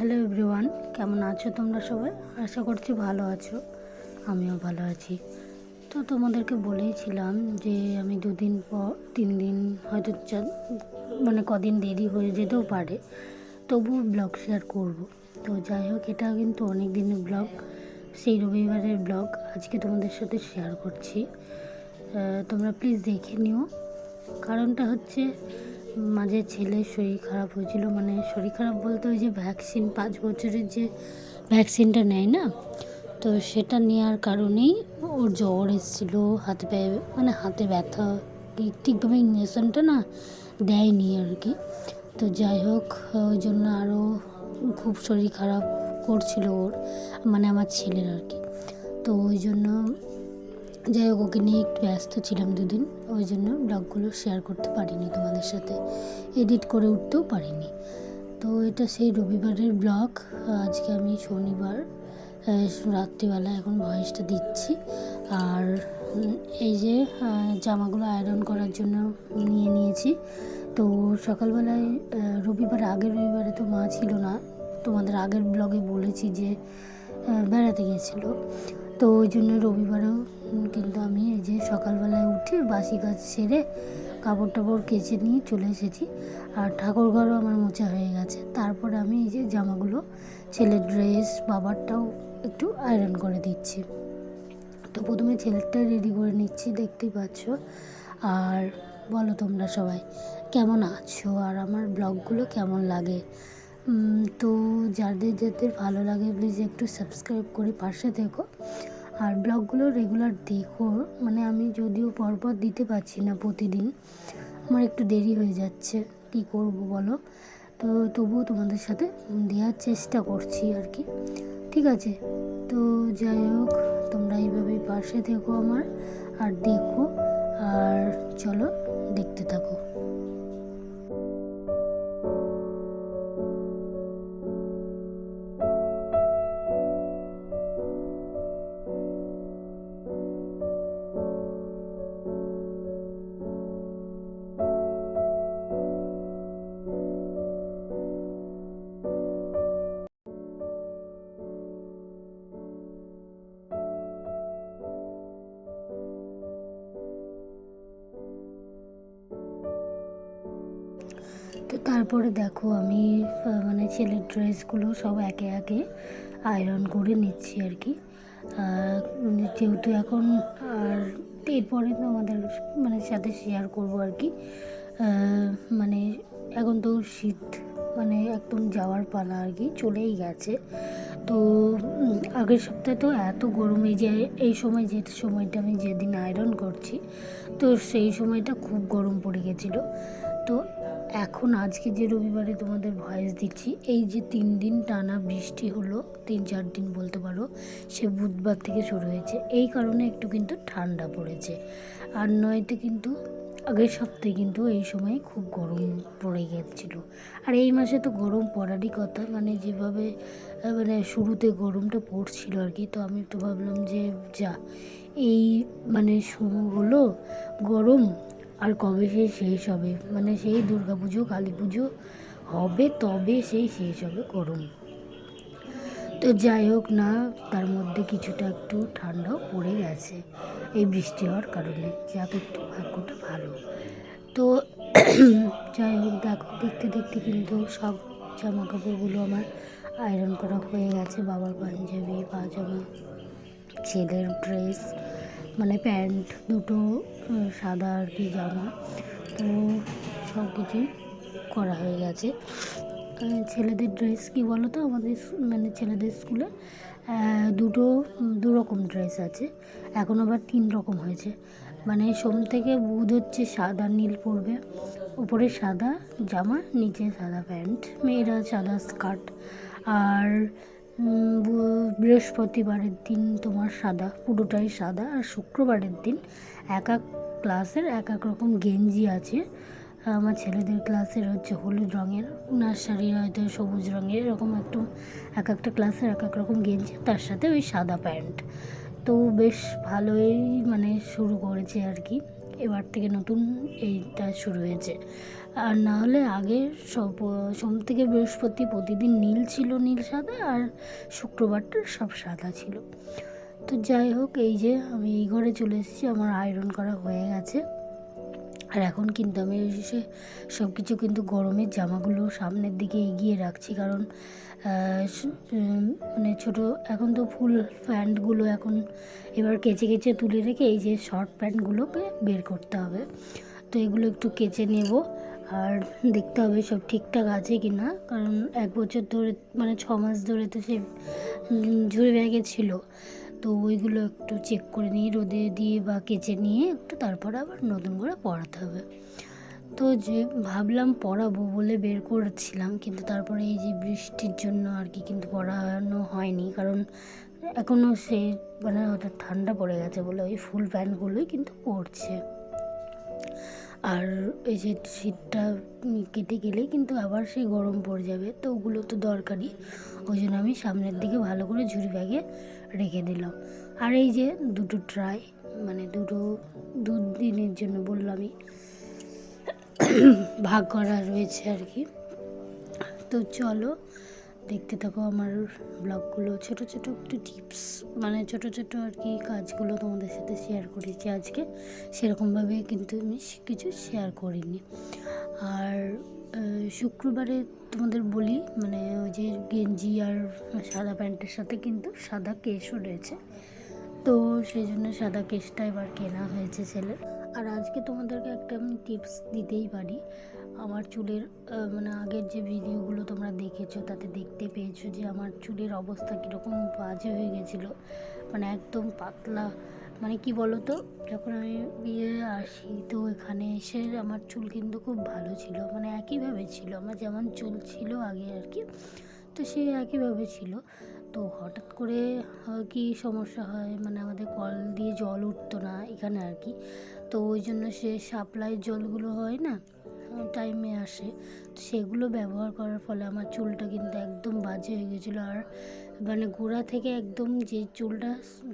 Hello everyone, কেমন আছো তোমরা সবাই? আশা করছি ভালো আছো, আমিও ভালো আছি। তো তোমাদেরকে বলেইছিলাম যে আমি 2 দিন পর 3 দিন হয়তো কদিন দেরি হয়ে যেতেও পারে, তবুও ব্লগ শেয়ার করব। তো যাই হোক, এটা কিন্তু অনেক দিনের ব্লগ, সেই রবিবারের ব্লগ আজকে তোমাদের সাথে শেয়ার করছি। তোমরা প্লিজ দেখে নিও। কারণটা হচ্ছে, মাঝে ছেলের শরীর খারাপ হয়েছিল, মানে শরীর খারাপ বলতে ওই যে ভ্যাকসিন 5 বছরের যে ভ্যাকসিনটা নেয় না, তো সেটা নেওয়ার কারণেই ওর জ্বর এসেছিলো, হাতে পায়ে হাতে ব্যথা, ঠিকভাবে ইঞ্জেকশনটা না দেয়নি আর কি। তো যাই হোক, ওই জন্য আরও খুব শরীর খারাপ করছিল ওর, আমার ছেলের আর কি। তো ওই জন্য যাই হোক, ওকে নিয়ে একটু ব্যস্ত ছিলাম 2 দিন, ওই জন্য ব্লগগুলো শেয়ার করতে পারিনি তোমাদের সাথে, এডিট করে উঠতেও পারিনি। তো এটা সেই রবিবারের ব্লগ। আজকে আমি শনিবার রাত্রিবেলা এখন ভয়েসটা দিচ্ছি। আর এই যে জামাগুলো আয়রন করার জন্য নিয়ে নিয়েছি। তো সকালবেলায় আগের রবিবারে তো মা ছিল না, তোমাদের আগের ব্লগে বলেছি যে বেড়াতে গেছিলো। তো ওই জন্য রবিবারেও কিন্তু আমি এই যে সকালবেলায় উঠে বাসি কাজ সেরে কাপড় টাপড় কেচে নিয়ে চলে এসেছি। আর ঠাকুর ঘরও আমার মোছা হয়ে গেছে। তারপরে আমি এই যে জামাগুলো, ছেলের ড্রেস, বাবারটাও একটু আয়রন করে দিচ্ছি। তো প্রথমে ছেলেরটা রেডি করে নিচ্ছি, দেখতেই পাচ্ছ। আর বলো তোমরা সবাই কেমন আছো, আর আমার ব্লগগুলো কেমন লাগে। তো যাদের যাদের ভালো লাগে প্লিজ একটু সাবস্ক্রাইব করে পাশে থেকো, আর ব্লগগুলো রেগুলার দেখো। আমি যদিও পরপর দিতে পারছি না প্রতিদিন, আমার একটু দেরি হয়ে যাচ্ছে, কি করব বলো। তো তবুও তোমাদের সাথে দেওয়ার চেষ্টা করছি আর কি, ঠিক আছে। তো যাই হোক, তোমরা এইভাবেই পাশে থেকো আমার, আর দেখো, আর চলো দেখতে থাকো। তো তারপরে দেখো, আমি ছেলের ড্রেসগুলো সব একে একে আয়রন করে নিচ্ছি আর কি। যেহেতু এখন, আর এরপরে তো আমাদের সাথে শেয়ার করব আর কি। মানে এখন তো শীত একদম যাওয়ার পালা আর কি, চলেই গেছে। তো আগের সপ্তাহে তো এত গরমে, যে এই সময় যে সময়টা আমি যেদিন আয়রন করছি, তো সেই সময়টা খুব গরম পড়ে গেছিলো। তো এখন আজকে যে রবিবারে তোমাদের ভয়েস দিচ্ছি, এই যে 3 দিন টানা বৃষ্টি হলো, 3-4 দিন বলতে পারো, সে বুধবার থেকে শুরু হয়েছে, এই কারণে একটু কিন্তু ঠান্ডা পড়েছে। আর নয়তো কিন্তু আগের সপ্তাহে কিন্তু এই সময় খুব গরম পড়ে গেছিলো। আর এই মাসে তো গরম পড়ারই কথা, যেভাবে শুরুতে গরমটা পড়ছিল আর কি। তো আমি তো ভাবলাম যে যা, এই শুরু হলো গরম, আর কবে সেই শেষ হবে, সেই দুর্গা পুজো কালী পুজো হবে তবে সেই শেষ হবে গরম। তো যাই হোক না, তার মধ্যে কিছুটা একটু ঠান্ডাও পড়ে গেছে এই বৃষ্টি হওয়ার কারণে, যাক একটু ভাগ্যটা ভালো। তো যাই হোক, দেখো দেখতে দেখতে কিন্তু সব জামা কাপড়গুলো আমার আয়রন করা হয়ে গেছে। বাবার পাঞ্জাবি, পাজামা, ছেলের ড্রেস, প্যান্ট দুটো সাদা আর কি জামা, তো সব কিছুই করা হয়ে গেছে। ছেলেদের ড্রেস কি বলো তো, আমাদের ছেলেদের স্কুলে দু রকম ড্রেস আছে, এখন আবার 3 রকম হয়েছে। সোম থেকে বুধ হচ্ছে সাদা নীল পরবে, উপরে সাদা জামা, নিচে সাদা প্যান্ট, মেয়েরা সাদা স্কার্ট। আর বৃহস্পতিবারের দিন তোমার সাদা, পুরোটাই সাদা। আর শুক্রবারের দিন এক এক ক্লাসের এক এক রকম গেঞ্জি আছে। আমার ছেলেদের ক্লাসের হচ্ছে হলুদ রঙের, নার্সারির হয়তো সবুজ রঙের, এরকম একটু এক একটা ক্লাসের এক এক রকম গেঞ্জি, তার সাথে ওই সাদা প্যান্ট। তো বেশ ভালোই শুরু করেছে আর কি এবার থেকে নতুন এইটা শুরু হয়েছে। আর না হলে আগে সোম থেকে বৃহস্পতি প্রতিদিন নীল ছিল, নীল সাদা, আর শুক্রবারটা সব সাদা ছিল। তো যাই হোক, এই যে আমি এই ঘরে চলে এসেছি, আমার আয়রন করা হয়ে গেছে। আর এখন কিন্তু আমি এসে সব কিছু কিন্তু গরমের জামাগুলো সামনের দিকে এগিয়ে রাখছি, কারণ মানে ছোটো এখন তো ফুল প্যান্টগুলো এখন এবার কেচে কেচে তুলে রেখে এই যে শর্ট প্যান্টগুলোকে বের করতে হবে। তো এগুলো একটু কেচে নেব, আর দেখতে হবে সব ঠিকঠাক আছে কি না, কারণ 1 বছর ধরে মানে 6 মাস ধরে তো সে ঝুড়ি ব্যাগে ছিল। তো ওইগুলো একটু চেক করে নিয়ে রোদে দিয়ে বা কেচে নিয়ে একটু তারপরে আবার নতুন করে পরাতে হবে। তো যে ভাবলাম পরাবো বলে বের করছিলাম, কিন্তু তারপরে এই যে বৃষ্টির জন্য আর কি কিন্তু পরানো হয়নি, কারণ এখনও সে মানে ওটা ঠান্ডা পড়ে গেছে বলে ওই ফুল প্যান্টগুলোই কিন্তু পরছে। আর এই যে শীতটা কেটে গেলেই কিন্তু আবার সেই গরম পড়ে যাবে, তো ওগুলো তো দরকারি। ওই জন্য আমি সামনের দিকে ভালো করে ঝুড়ি ব্যাগে রেখে দিলাম। আর এই যে দুটো ট্রাই, মানে দু দিনের জন্য বললামই ভাগ করা রয়েছে আর কি। তো চলো দেখতে থাকো আমার ব্লগগুলো, ছোট ছোট একটু টিপস, মানে ছোট ছোট আর কি কাজগুলো তোমাদের সাথে শেয়ার করেছি আজকে। সেরকমভাবে কিন্তু আমি কিছু শেয়ার করিনি। আর শুক্রবারে তোমাদের বলি, মানে ওই যে গেঞ্জি আর সাদা প্যান্টের সাথে কিন্তু সাদা কেশও রয়েছে, তো সেই জন্য সাদা কেশটা এবার কেনা হয়েছে ছেলের। আর আজকে তোমাদেরকে একটা আমি টিপস দিতেই পারি। আমার চুলের মানে আগের যে ভিডিওগুলো তোমরা দেখেছো তাতে দেখতে পেয়েছো যে আমার চুলের অবস্থা কীরকম বাজে হয়ে গেছিলো, মানে একদম পাতলা। মানে কি বলো তো, যখন আমি বিয়ে আসি তো এখানে এসে আমার চুল কিন্তু খুব ভালো ছিল, মানে একইভাবে ছিল আমার যেমন চুল ছিল আগে আর কি, তো সে একইভাবে ছিল। তো হঠাৎ করে কি সমস্যা হয়, মানে আমাদের কল দিয়ে জল উঠতো না এখানে আর কি, তো ওই জন্য সে সাপ্লাই জলগুলো হয় না টাইমে আসে, তো সেগুলো ব্যবহার করার ফলে আমার চুলটা কিন্তু একদম বাজে হয়ে গেছিলো। আর মানে গোড়া থেকে একদম যে চুলটা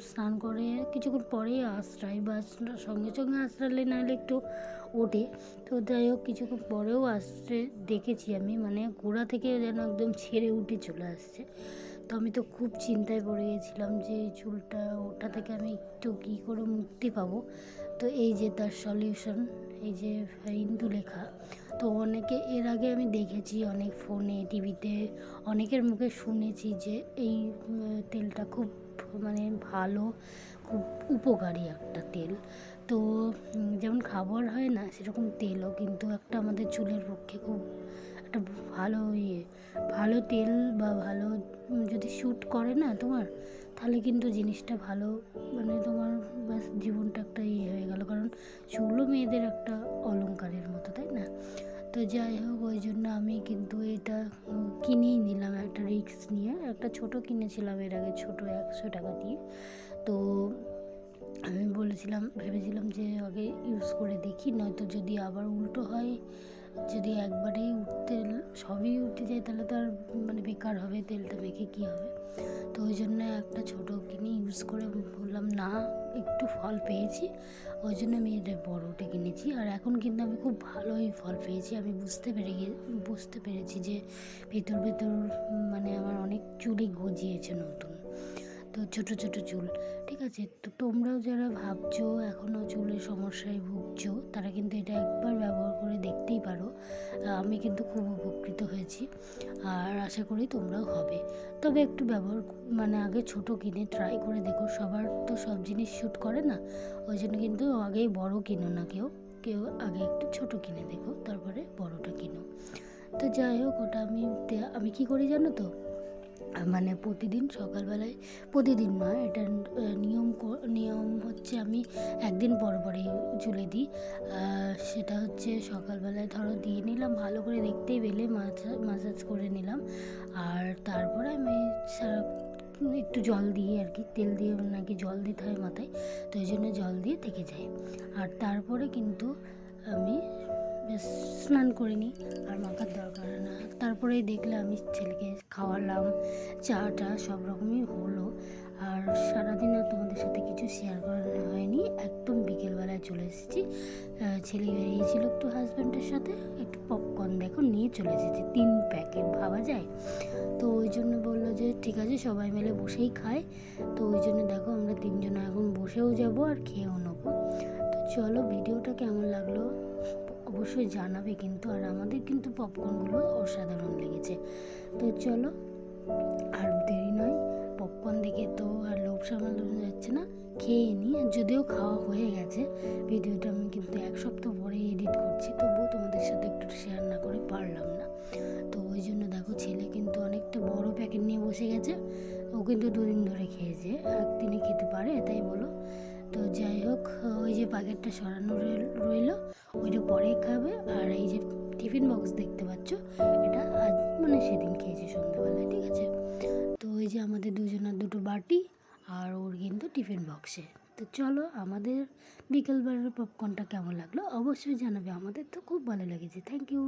স্নান করে কিছুক্ষণ পরেই আঁচড়াই, বা সঙ্গে সঙ্গে আঁচড়ালে নাহলে একটু ওঠে, তো যাই হোক কিছুক্ষণ পরেও আঁচড়ে দেখেছি আমি, মানে গোড়া থেকে যেন একদম ছেড়ে উঠে চলে আসছে। তো আমি তো খুব চিন্তায় পড়ে গেছিলাম যে চুলটা ওটা থেকে আমি একটু কী করে মুক্তি পাবো। তো এই যে তার সলিউশন, এই যে ইন্দুলেখা। তো অনেকে এর আগে আমি দেখেছি অনেক ফোনে টিভিতে অনেকের মুখে শুনেছি যে এই তেলটা খুব মানে ভালো, খুব উপকারী একটা তেল। তো যেমন খাবার হয় না সেরকম তেলও কিন্তু একটা আমাদের চুলের পক্ষে খুব একটা ভালো তেল, বা ভালো যদি শ্যুট করে না তোমার, তাহলে কিন্তু জিনিসটা ভালো, মানে তোমার বাস জীবনটা একটা হয়ে গেল, কারণ চুলও মেয়েদের একটা অলংকারের মতো, তাই না? তো যাই হোক, ওই জন্য আমি কিন্তু এটা কিনেই নিলাম, একটা রিস্ক নিয়ে। একটা ছোট কিনেছিলাম এর আগে, ছোট 100 টাকা দিয়ে। তো আমি ভেবেছিলাম যে আগে ইউজ করে দেখি, নয়তো যদি আবার উল্টো হয়, যদি একবারেই সবই উঠে যায় তাহলে তো আর মানে বেকার হবে, তেলটা মেখে কী হবে। তো ওই জন্য একটা ছোটো কিনে ইউজ করে বললাম না, একটু ফল পেয়েছি, ওই জন্য আমি এটা বড়োটা কিনেছি। আর এখন কিন্তু আমি খুব ভালোই ফল পেয়েছি, আমি বুঝতে পেরেছি যে ভেতর মানে আমার অনেক চুলই গজিয়েছে নতুন, তো ছোট ছোট চুল। ঠিক আছে, তো তোমরাও যারা ভাবছো এখনও চুলের সমস্যায় ভুগছো, তারা কিন্তু এটা একবার ব্যবহার করে দেখতেই পারো। আমি কিন্তু খুব উপকৃত হয়েছি, আর আশা করি তোমরাও হবে। তবে একটু ব্যবহার মানে আগে ছোট কিনে ট্রাই করে দেখো, সবার তো সব জিনিস শ্যুট করে না, ওই জন্য কিন্তু আগেই বড় কিনো না, কেউ আগে একটু ছোট কিনে দেখো, তারপরে বড়টা কিনো। তো যাই হোক, ওটা আমি কী করি জানো তো, মানে প্রতিদিন সকালবেলায়, প্রতিদিন নয়, এটা নিয়ম হচ্ছে আমি একদিন পর পরে চুলে দিই। সেটা হচ্ছে সকালবেলায় ধরো দিয়ে নিলাম, ভালো করে দেখতেই পেলে মাসাজ করে নিলাম, আর তারপরে আমি একটু জল দিয়ে আর কি, তেল দিয়ে নাকি জল দিতে হয় মাথায়, তো এই জন্য জল দিয়ে থেকে যাই। আর তারপরে কিন্তু আমি বেশ স্নান করে নিই, আর মাখার দরকার হয় না। তারপরেই দেখলে আমি ছেলেকে খাওয়ালাম, চাটা সব রকমই হলো। আর সারাদিন আর তোমাদের সাথে কিছু শেয়ার করা হয়নি, একদম বিকেলবেলায় চলে এসেছি। ছেলে বেরিয়েছিল একটু হাজব্যান্ডের সাথে, একটু পপকর্ন দেখো নিয়ে চলে এসেছি 3 প্যাকেট, ভাবা যায়। তো ওই জন্য বললো যে ঠিক আছে সবাই মিলে বসেই খায়। তো ওই জন্য দেখো আমরা 3 জন এখন বসেও যাব আর খেয়েও নেবো। তো চলো, ভিডিওটা কেমন লাগলো অবশ্যই জানাবে কিন্তু। আর আমাদের কিন্তু পপকর্নগুলো অসাধারণ লেগেছে। তো চলো আর দেরি নয়, পপকর্ন দেখে তো আর লোভ সামলানো যাচ্ছে না, খেয়ে নিই। যদিও খাওয়া হয়ে গেছে, ভিডিওটা আমি কিন্তু 1 সপ্তাহ পরে এডিট করছি, তবুও তোমাদের সাথে একটু শেয়ার না করে পারলাম না। তো ওই জন্য দেখো ছেলে কিন্তু অনেকটা বড় প্যাকেট নিয়ে বসে গেছে। ও কিন্তু 2 দিন ধরে খেয়েছে, একদিনে খেতে পারে তাই বলো। তো যাই হোক, ওই যে প্যাকেটটা সরানো রইলো, ওইটা পরে খাবে। আর এই যে টিফিন বক্স দেখতে পাচ্ছ, এটা আজ মানে সেদিন খেয়েছি সন্ধ্যাবেলায়, ঠিক আছে। তো ওই যে আমাদের দুজনের 2টো বাটি আর ওর কিন্তু টিফিন বক্সে। তো চলো, আমাদের বিকেলবেলার পপকর্নটা কেমন লাগলো অবশ্যই জানাবে। আমাদের তো খুব ভালো লেগেছে। Thank you.